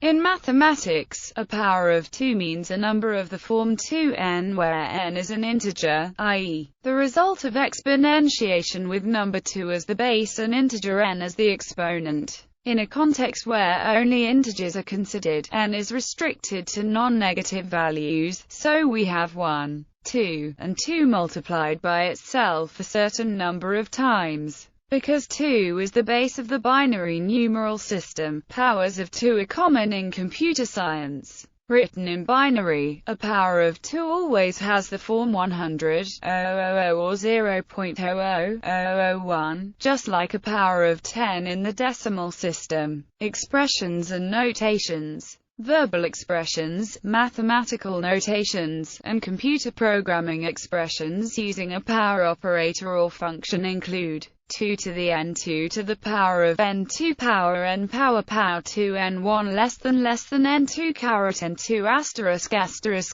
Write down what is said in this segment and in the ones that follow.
In mathematics, a power of 2 means a number of the form 2n where n is an integer, i.e., the result of exponentiation with number 2 as the base and integer n as the exponent. In a context where only integers are considered, n is restricted to non-negative values, so we have 1, 2, and 2 multiplied by itself a certain number of times. Because 2 is the base of the binary numeral system, powers of 2 are common in computer science. Written in binary, a power of 2 always has the form 100, 000 or 0.00001, just like a power of 10 in the decimal system. Expressions and notations. Verbal expressions, mathematical notations, and computer programming expressions using a power operator or function include 2 to the n, 2 to the power of n, 2 power n power 2 n, 1 less than n, 2 caret n, 2 asterisk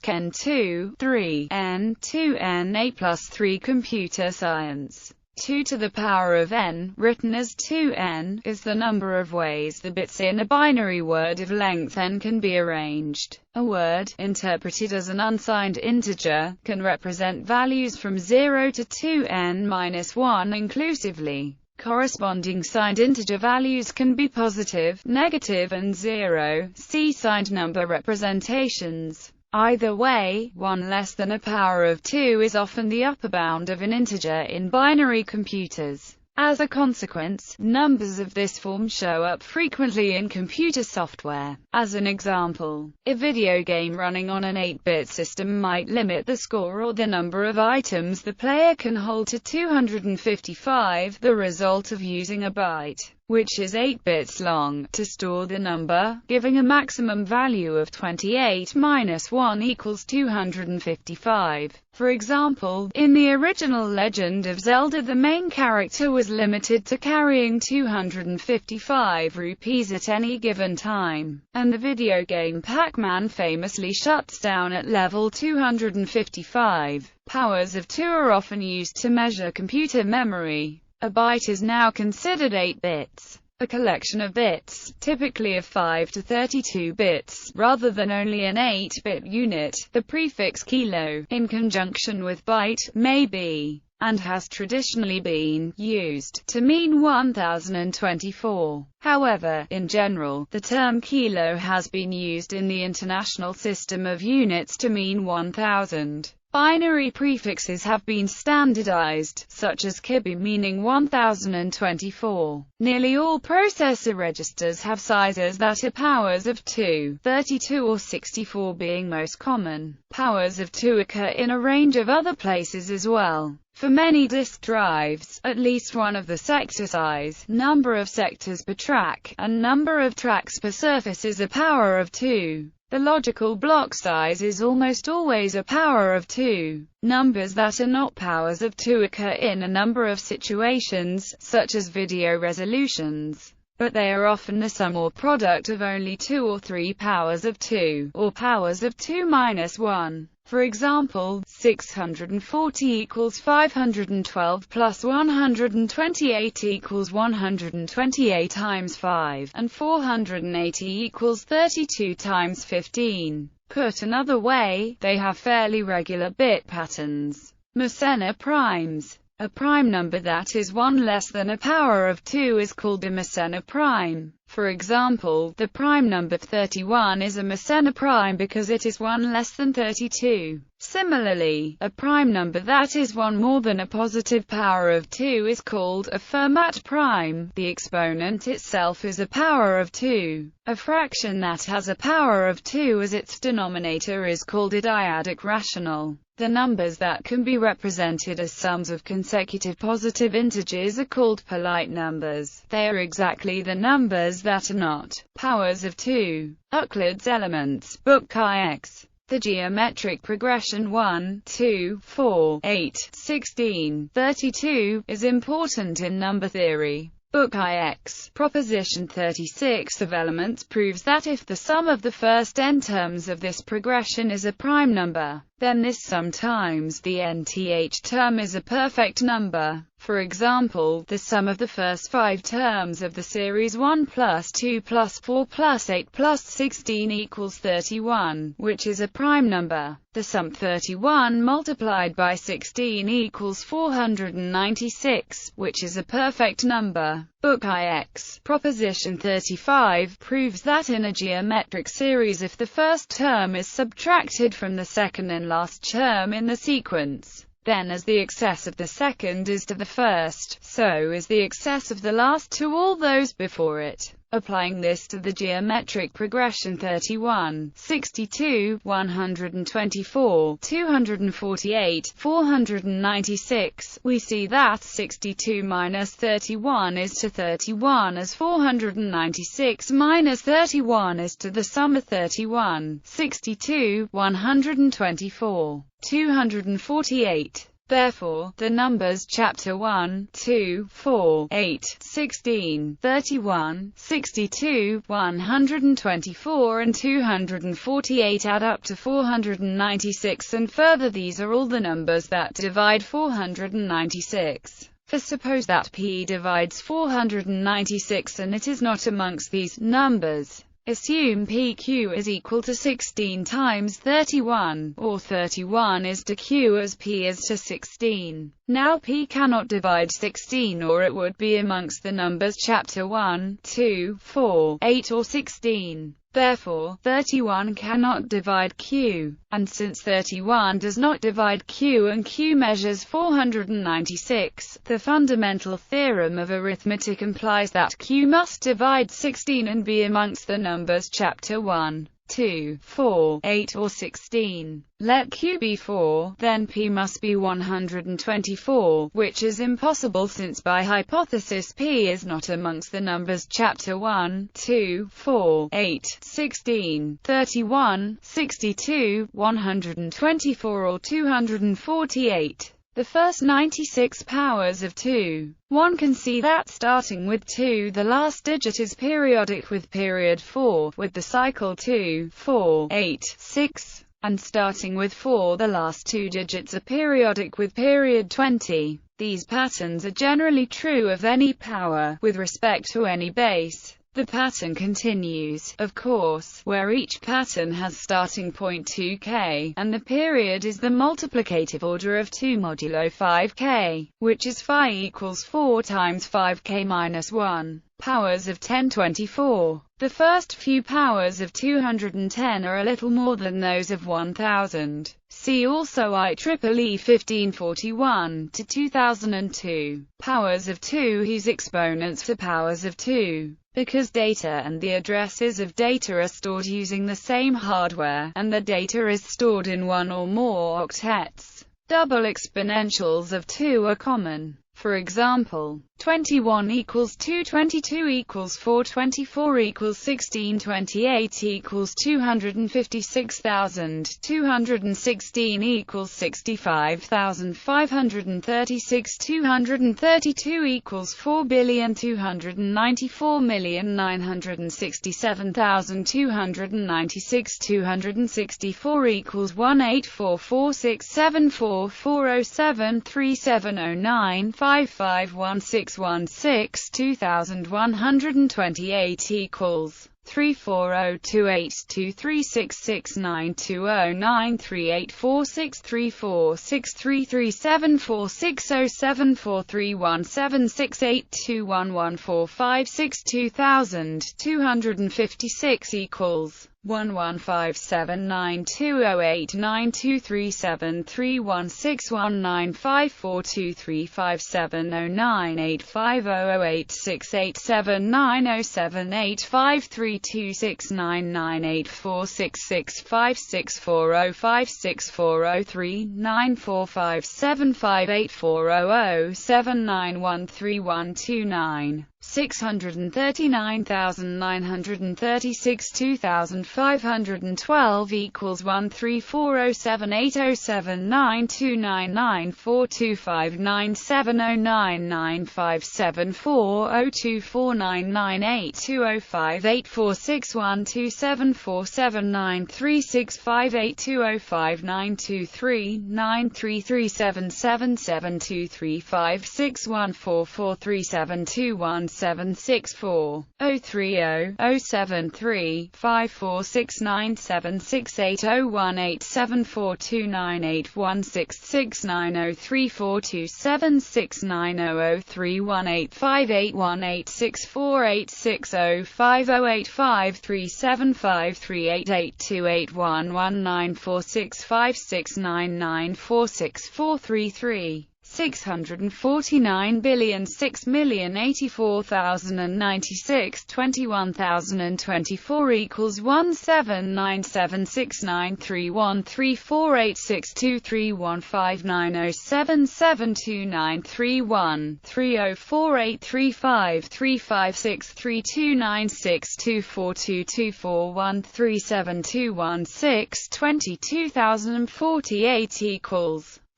n, 2, 3 n, 2 n, a plus 3. Computer science. 2 to the power of n, written as 2n, is the number of ways the bits in a binary word of length n can be arranged. A word, interpreted as an unsigned integer, can represent values from 0 to 2n-1 inclusively. Corresponding signed integer values can be positive, negative, and 0. See signed number representations. Either way, 1 less than a power of 2 is often the upper bound of an integer in binary computers. As a consequence, numbers of this form show up frequently in computer software. As an example, a video game running on an 8-bit system might limit the score or the number of items the player can hold to 255, the result of using a byte, which is 8 bits long, to store the number, giving a maximum value of 28 minus 1 equals 255. For example, in the original Legend of Zelda, the main character was limited to carrying 255 rupees at any given time, and the video game Pac-Man famously shuts down at level 255. Powers of 2 are often used to measure computer memory. A byte is now considered 8 bits. A collection of bits, typically of 5 to 32 bits, rather than only an 8-bit unit. The prefix kilo, in conjunction with byte, may be, and has traditionally been, used to mean 1024. However, in general, the term kilo has been used in the International System of Units to mean 1000. Binary prefixes have been standardized, such as kibi meaning 1024. Nearly all processor registers have sizes that are powers of 2, 32 or 64 being most common. Powers of 2 occur in a range of other places as well. For many disk drives, at least one of the sector size, number of sectors per track, and number of tracks per surface is a power of 2. The logical block size is almost always a power of 2. Numbers that are not powers of 2 occur in a number of situations, such as video resolutions, but they are often the sum or product of only 2 or 3 powers of 2, or powers of 2 minus 1. For example, 640 equals 512 plus 128 equals 128 times 5, and 480 equals 32 times 15. Put another way, they have fairly regular bit patterns. Messina Primes. A prime number that is 1 less than a power of 2 is called a Messina prime. For example, the prime number 31 is a Messina prime because it is 1 less than 32. Similarly, a prime number that is 1 more than a positive power of 2 is called a Fermat prime. The exponent itself is a power of 2. A fraction that has a power of 2 as its denominator is called a Dyadic Rational. The numbers that can be represented as sums of consecutive positive integers are called polite numbers. They are exactly the numbers that are not powers of 2. Euclid's Elements, Book IX. The geometric progression 1, 2, 4, 8, 16, 32 is important in number theory. Book IX. Proposition 36 of elements proves that if the sum of the first n terms of this progression is a prime number, then this sum times the nth term is a perfect number. For example, the sum of the first 5 terms of the series 1 plus 2 plus 4 plus 8 plus 16 equals 31, which is a prime number. The sum 31 multiplied by 16 equals 496, which is a perfect number. Book IX. Proposition 35 proves that in a geometric series, if the first term is subtracted from the second and last term in the sequence, then as the excess of the second is to the first, so is the excess of the last to all those before it. Applying this to the geometric progression 31, 62, 124, 248, 496, we see that 62 minus 31 is to 31 as 496 minus 31 is to the sum of 31, 62, 124, 248. Therefore, the numbers chapter 1, 2, 4, 8, 16, 31, 62, 124 and 248 add up to 496, and further these are all the numbers that divide 496. For suppose that p divides 496 and it is not amongst these numbers. Assume pq is equal to 16 times 31, or 31 is to q as p is to 16. Now p cannot divide 16, or it would be amongst the numbers chapter 1, 2, 4, 8 or 16. Therefore, 31 cannot divide q, and since 31 does not divide q and q measures 496, the fundamental theorem of arithmetic implies that q must divide 16 and be amongst the numbers chapter 1, 2, 4, 8 or 16. Let q be 4, then p must be 124, which is impossible since by hypothesis p is not amongst the numbers chapter 1, 2, 4, 8, 16, 31, 62, 124 or 248. The first 96 powers of 2. One can see that starting with 2 the last digit is periodic with period 4, with the cycle 2, 4, 8, 6, and starting with 4 the last 2 digits are periodic with period 20. These patterns are generally true of any power, with respect to any base. The pattern continues, of course, where each pattern has starting point 2k, and the period is the multiplicative order of 2 modulo 5k, which is phi equals 4 times 5k minus 1. Powers of 1024. The first few powers of 210 are a little more than those of 1000. See also IEEE 1541 to 2002. Powers of 2 whose exponents are powers of 2. Because data and the addresses of data are stored using the same hardware, and the data is stored in one or more octets, double exponentials of 2 are common. For example, 21 equals 2, 22 equals 4, 24 equals 16, 28 equals 256,000, 216 equals 65,536, 232 equals 4,294,967,296, 264 equals 1844674407370955161 2128 equals 34028236694643746082114562000 equals 1159208923787905423699846656405640394564039457584007913129. 639,936 2,512 equals 134078079242597099367823561443721743724372174 0735469860818781864860508553753882119465699464433 649,6,084,096 21,024 equals 17969313486231590772931 30483535632962422422413721 22048 equals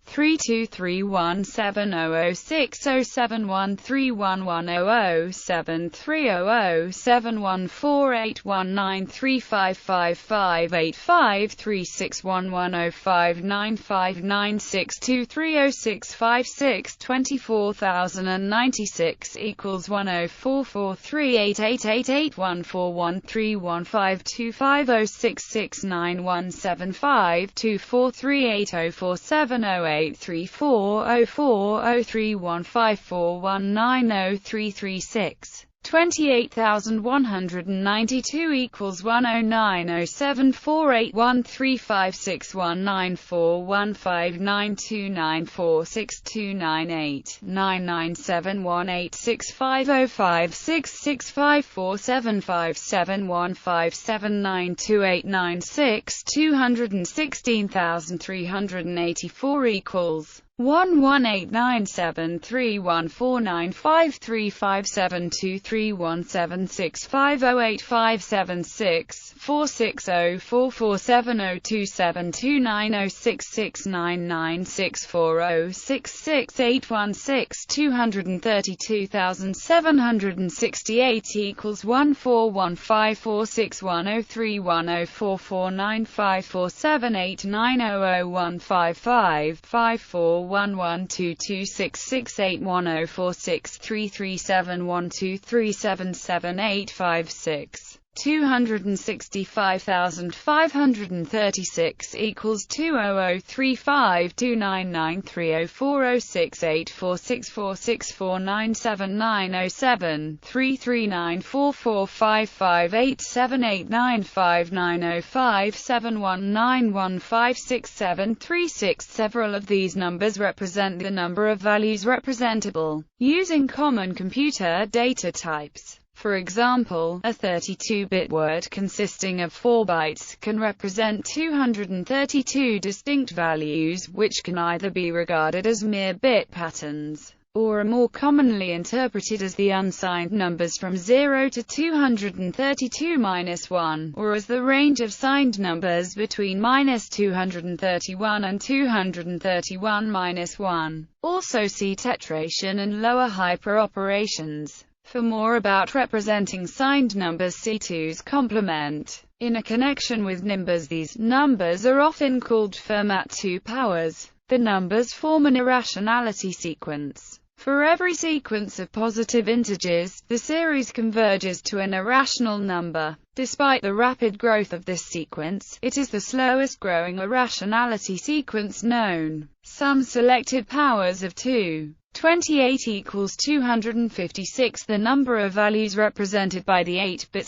3217060713558536110593611596230656 equals 104488815413525066917540315403154190336 28,192 equals 10907481356194629899718650567157157928996 216,384 equals 11893145357231765085764604470270272906669066996 232,768 equals 141546103104495541122668104633712377856 265,536 equals 20035299304684646497907 33944558789957191567367. Several of these numbers represent the number of values representable using common computer data types. For example, a 32-bit word consisting of 4 bytes can represent 232 distinct values, which can either be regarded as mere bit patterns, or are more commonly interpreted as the unsigned numbers from 0 to 232-1, or as the range of signed numbers between -231 and 231-1. Also see tetration and lower hyperoperations. For more about representing signed numbers, see 2's complement. In a connection with numbers, these numbers are often called Fermat 2 powers. The numbers form an irrationality sequence. For every sequence of positive integers, the series converges to an irrational number. Despite the rapid growth of this sequence, it is the slowest growing irrationality sequence known. Some selected powers of 228 equals 256, the number of values represented by the 8-bit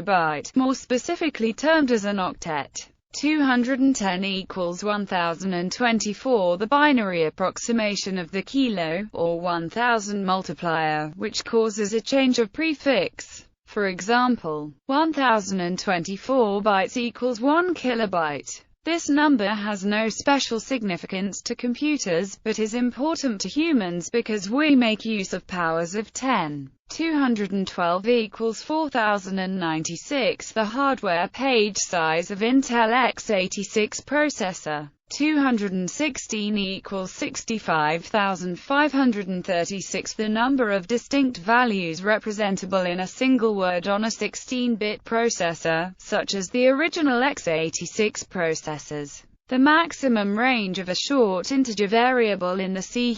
byte, more specifically termed as an octet. 210 equals 1024, the binary approximation of the kilo, or 1000 multiplier, which causes a change of prefix. For example, 1024 bytes equals 1 kilobyte. This number has no special significance to computers, but is important to humans because we make use of powers of 10. 212 equals 4096. The hardware page size of Intel x86 processor. 216 equals 65,536. The number of distinct values representable in a single word on a 16-bit processor, such as the original x86 processors. The maximum range of a short integer variable in the C#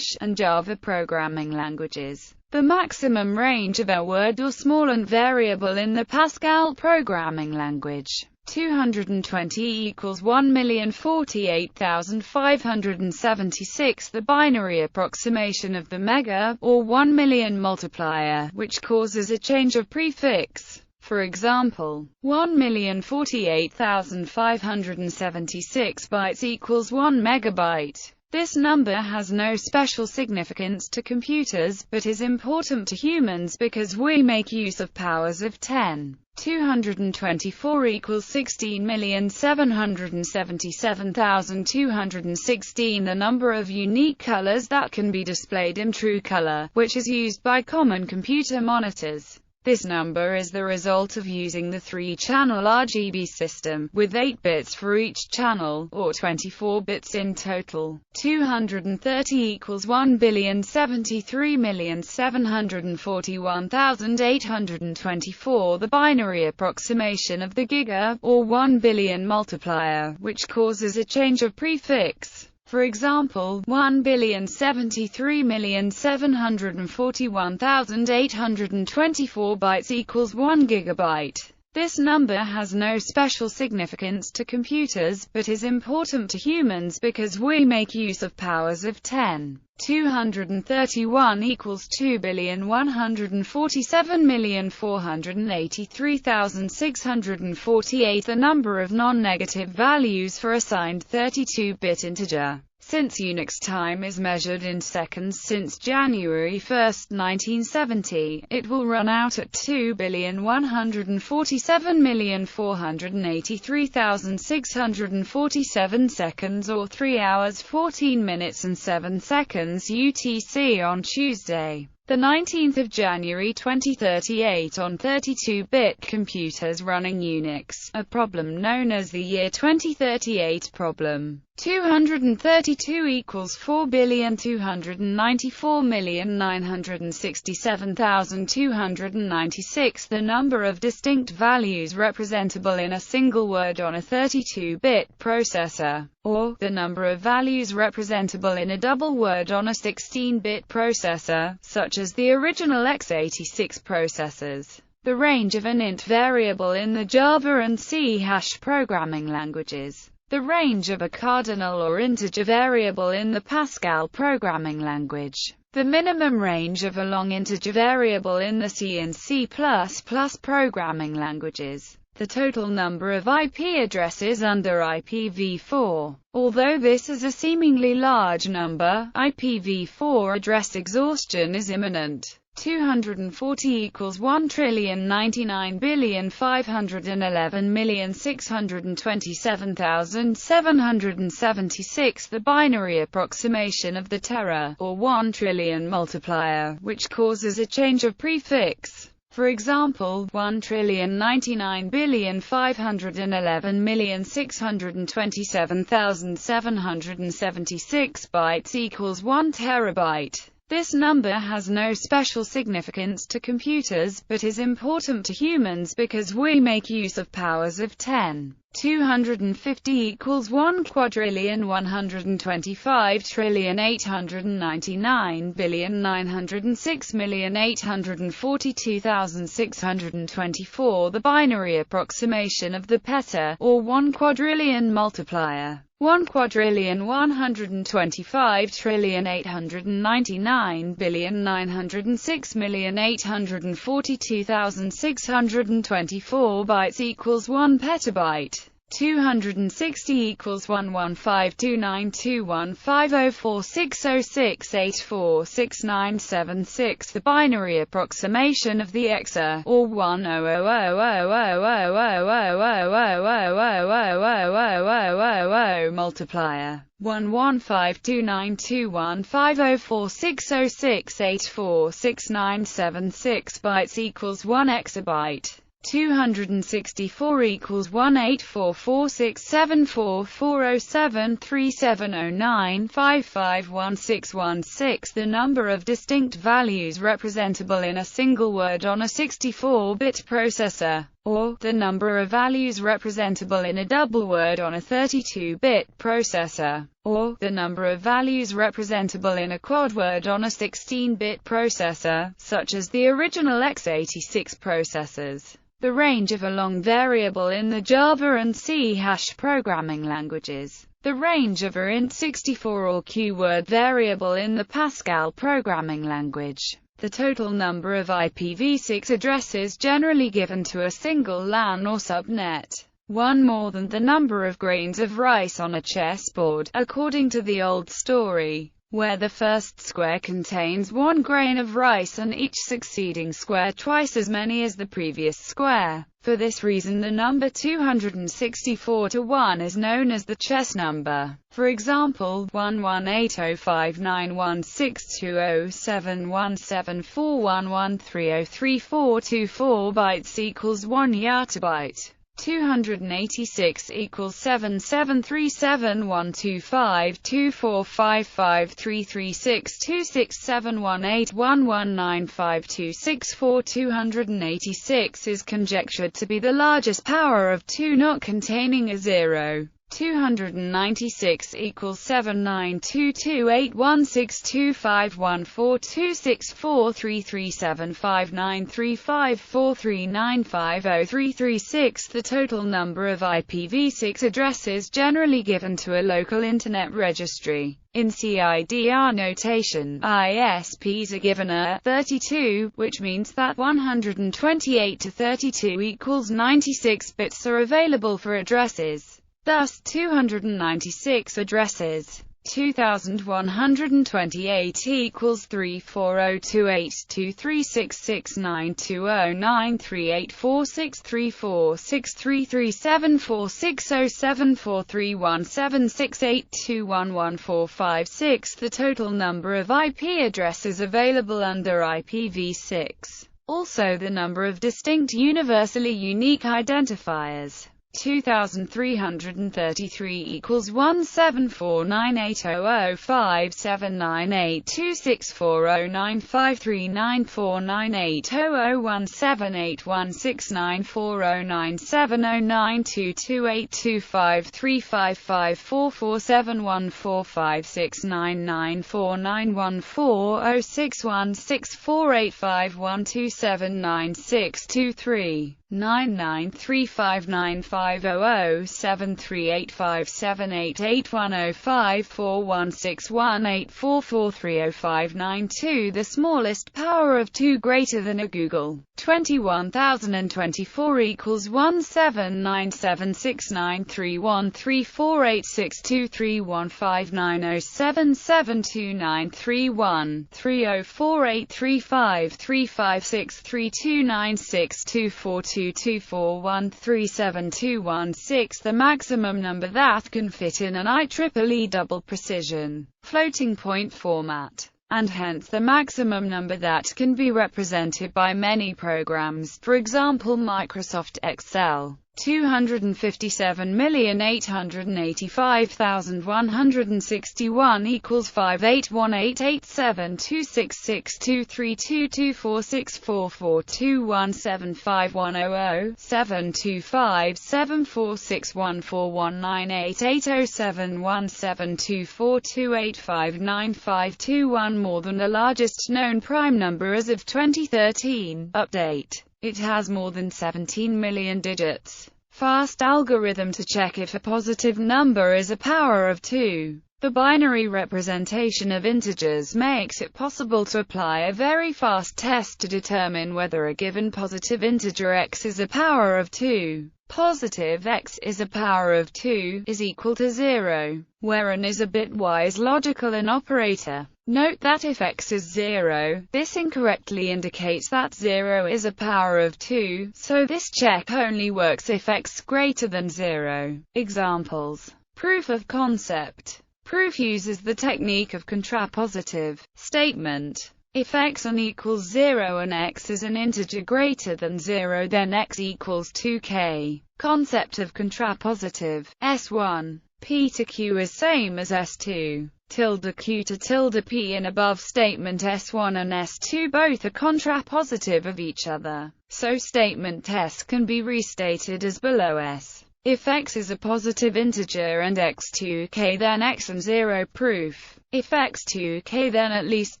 and Java programming languages. The maximum range of a word or small int variable in the Pascal programming language. 220 equals 1,048,576. The binary approximation of the mega, or 1 million multiplier, which causes a change of prefix. For example, 1,048,576 bytes equals 1 megabyte. This number has no special significance to computers, but is important to humans because we make use of powers of 10. 224 equals 16,777,216. The number of unique colors that can be displayed in true color, which is used by common computer monitors. This number is the result of using the 3-channel RGB system, with 8 bits for each channel, or 24 bits in total. 230 equals 1,073,741,824. The binary approximation of the giga, or 1 billion multiplier, which causes a change of prefix. For example, 1,073,741,824 bytes equals 1 gigabyte. This number has no special significance to computers, but is important to humans because we make use of powers of 10. 231 equals 2,147,483,648. The number of non-negative values for assigned 32-bit integer. Since Unix time is measured in seconds since January 1, 1970, it will run out at 2,147,483,647 seconds, or 3 hours 14 minutes and 7 seconds UTC on Tuesday, the 19th of January 2038 on 32-bit computers running Unix, a problem known as the year 2038 problem. 232 equals 4,294,967,296. The number of distinct values representable in a single word on a 32-bit processor, or the number of values representable in a double word on a 16-bit processor, such as the original x86 processors. The range of an int variable in the Java and C# programming languages. The range of a cardinal or integer variable in the Pascal programming language. The minimum range of a long integer variable in the C and C++ programming languages. The total number of IP addresses under IPv4. Although this is a seemingly large number, IPv4 address exhaustion is imminent. 240 equals 1,099,511,627,776. The binary approximation of the tera, or 1 trillion multiplier, which causes a change of prefix. For example, 1,099,511,627,776 bytes equals 1 terabyte. This number has no special significance to computers, but is important to humans because we make use of powers of 10. 250 equals 1,025,829,906,842,624. The binary approximation of the peta, or 1,000,000,000 multiplier. 1,125,899,906,842,624 bytes equals 1 petabyte. 260 equals 1152921504606846976. The binary approximation of the EXA, or 10000000000000000000000000000000000000000000000000000000000000000000000000000000000000000000000000000000000000000000000000000000000000000000000000000000000000000000000000000000000000000000000000000000000000000000000000000000000000000000000 bytes equals 1 exabyte. 264 equals 184467440737095516116. The number of distinct values representable in a single word on a 64-bit processor, or the number of values representable in a double word on a 32-bit processor, or the number of values representable in a quad word on a 16-bit processor, such as the original x86 processors. The range of a long variable in the Java and C# programming languages. The range of a int64 or q-word variable in the Pascal programming language. The total number of IPv6 addresses generally given to a single LAN or subnet. One more than the number of grains of rice on a chessboard, according to the old story, where the first square contains 1 grain of rice and each succeeding square twice as many as the previous square. For this reason the number 264 to 1 is known as the chess number. For example, 1185916207174113034344 bytes equals 1 yottabyte. 286 equals 7737125246267181195264. 286 is conjectured to be the largest power of 2 not containing a zero. 296 equals 792281625513375935439543950336. The total number of IPv6 addresses generally given to a local Internet registry. In CIDR notation, ISPs are given a 32, which means that 128 to 32 equals 96 bits are available for addresses. Thus, 296 addresses. 2128 equals 34028236692093846337460743176821146. The total number of IP addresses available under IPv6. Also the number of distinct universally unique identifiers. 2333 equals 1749800579949817994961645454141456994964851279623. 99359507385788105416184430592. The smallest power of 2 greater than a Google. 21024 equals 179769313486231590772931304835356329624. 224135236. The maximum number that can fit in an IEEE double precision floating point format, and hence the maximum number that can be represented by many programs, for example Microsoft Excel. 257,885,161 equals 58187623224644217510724742859521. More than the largest known prime number as of 2013. Update. It has more than 17 million digits. Fast algorithm to check if a positive number is a power of 2. The binary representation of integers makes it possible to apply a very fast test to determine whether a given positive integer x is a power of 2. positive x is a power of 2 is equal to 0, where n is a bitwise logical and operator. Note that if x is 0, this incorrectly indicates that 0 is a power of 2, so this check only works if x greater than 0. Examples. Proof of concept. Proof uses the technique of contrapositive statement. If x equals 0 and x is an integer greater than 0, then x equals 2k. Concept of contrapositive. S1. P to q is same as S2. Tilde q to tilde p in above statement S1 and S2 both are contrapositive of each other, so statement S can be restated as below S. If x is a positive integer and x2k, then x and 0. Proof. If x2k, then at least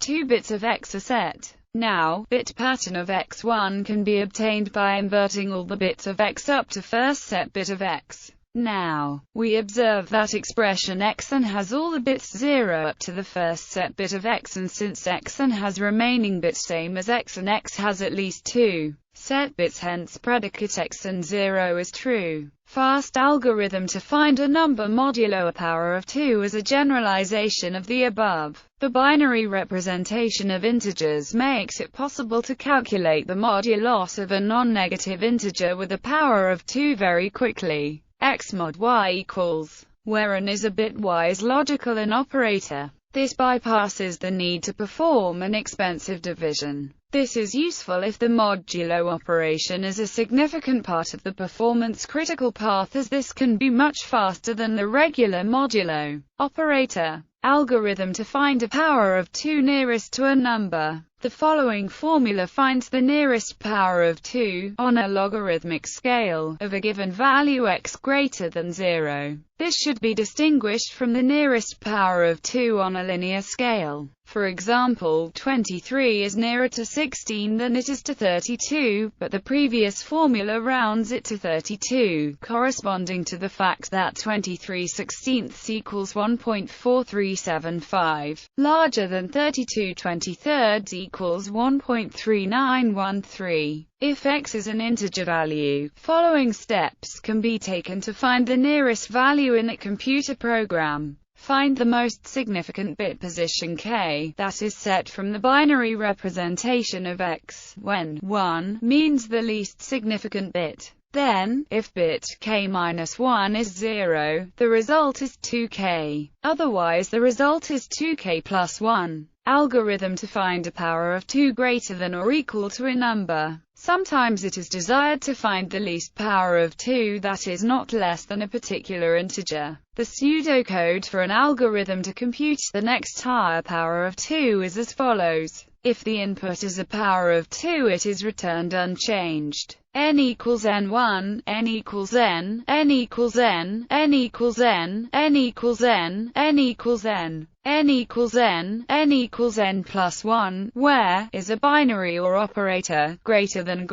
2 bits of x are set. Now, bit pattern of x1 can be obtained by inverting all the bits of x up to first set bit of x. Now, we observe that expression xn has all the bits 0 up to the first set bit of x, and since xn has remaining bits same as x and x has at least 2 set bits, hence predicate xn 0 is true. Fast algorithm to find a number modulo a power of 2 is a generalization of the above. The binary representation of integers makes it possible to calculate the modulus of a non-negative integer with a power of 2 very quickly. X mod y equals, where n is a bitwise logical and operator. This bypasses the need to perform an expensive division. This is useful if the modulo operation is a significant part of the performance-critical path, as this can be much faster than the regular modulo operator. Algorithm to find a power of 2 nearest to a number. The following formula finds the nearest power of 2, on a logarithmic scale, of a given value x greater than 0. This should be distinguished from the nearest power of 2 on a linear scale. For example, 23 is nearer to 16 than it is to 32, but the previous formula rounds it to 32, corresponding to the fact that 23/16 equals 1.4375, larger than 32/23 equals 1.3913. If x is an integer value, following steps can be taken to find the nearest value in a computer program. Find the most significant bit position k that is set from the binary representation of x, when 1 means the least significant bit. Then, if bit k-1 is 0, the result is 2k. Otherwise the result is 2k plus 1. Algorithm to find a power of 2 greater than or equal to a number. Sometimes it is desired to find the least power of 2 that is not less than a particular integer. The pseudocode for an algorithm to compute the next higher power of 2 is as follows. If the input is a power of 2, it is returned unchanged. N equals n1, n equals n, n equals n, n equals n, n equals n, n equals n, n equals n, n equals n plus 1, where is a binary or operator, greater than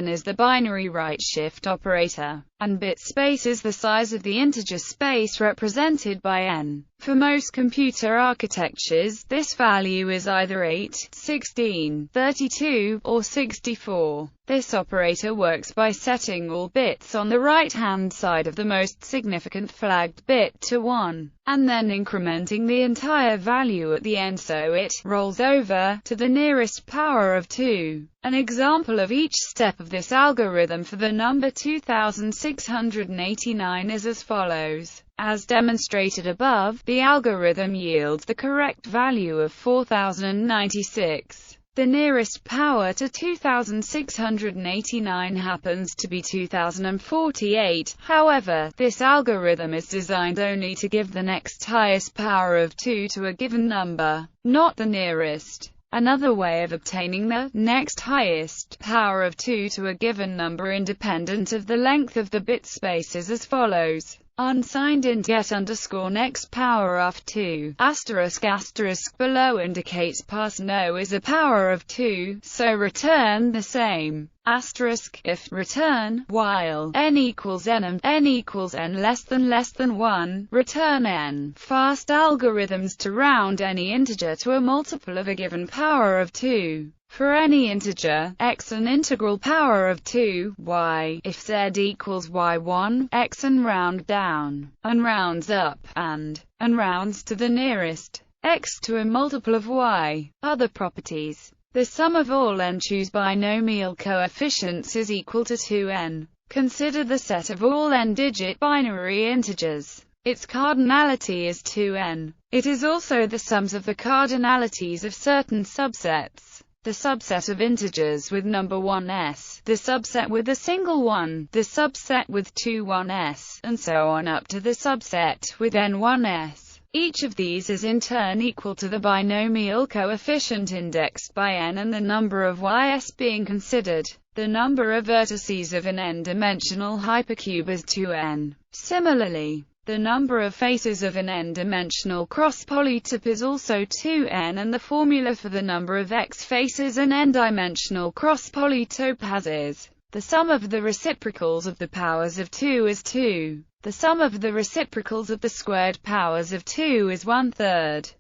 is the binary right shift operator, and bit space is the size of the integer space represented by n. For most computer architectures, this value is either 8, 16, 32, or 64. This operator works by setting all bits on the right-hand side of the most significant flagged bit to 1, and then incrementing the entire value at the end so it rolls over to the nearest power of 2. An example of each step of this algorithm for the number 2689 is as follows. As demonstrated above, the algorithm yields the correct value of 4096. The nearest power to 2689 happens to be 2048. However, this algorithm is designed only to give the next highest power of 2 to a given number, not the nearest. Another way of obtaining the next highest power of 2 to a given number independent of the length of the bit space is as follows. Unsigned int get underscore next power of 2, asterisk asterisk below indicates pass no is a power of 2, so return the same. Asterisk, if, return, while, n equals n and n equals n less than 1, return n. Fast algorithms to round any integer to a multiple of a given power of 2. For any integer, x an integral power of 2, y, if z equals y1, x and round down, and rounds up, and rounds to the nearest x to a multiple of y. Other properties. The sum of all n choose binomial coefficients is equal to 2n. Consider the set of all n-digit binary integers. Its cardinality is 2n. It is also the sums of the cardinalities of certain subsets. The subset of integers with number 1s, the subset with a single 1, the subset with two 1s, and so on up to the subset with n 1s. Each of these is in turn equal to the binomial coefficient indexed by n and the number of ys being considered. The number of vertices of an n-dimensional hypercube is 2n. Similarly, the number of faces of an n-dimensional cross-polytope is also 2n, and the formula for the number of x faces an n-dimensional cross-polytope has is: the sum of the reciprocals of the powers of 2 is 2. The sum of the reciprocals of the squared powers of 2 is 1/3.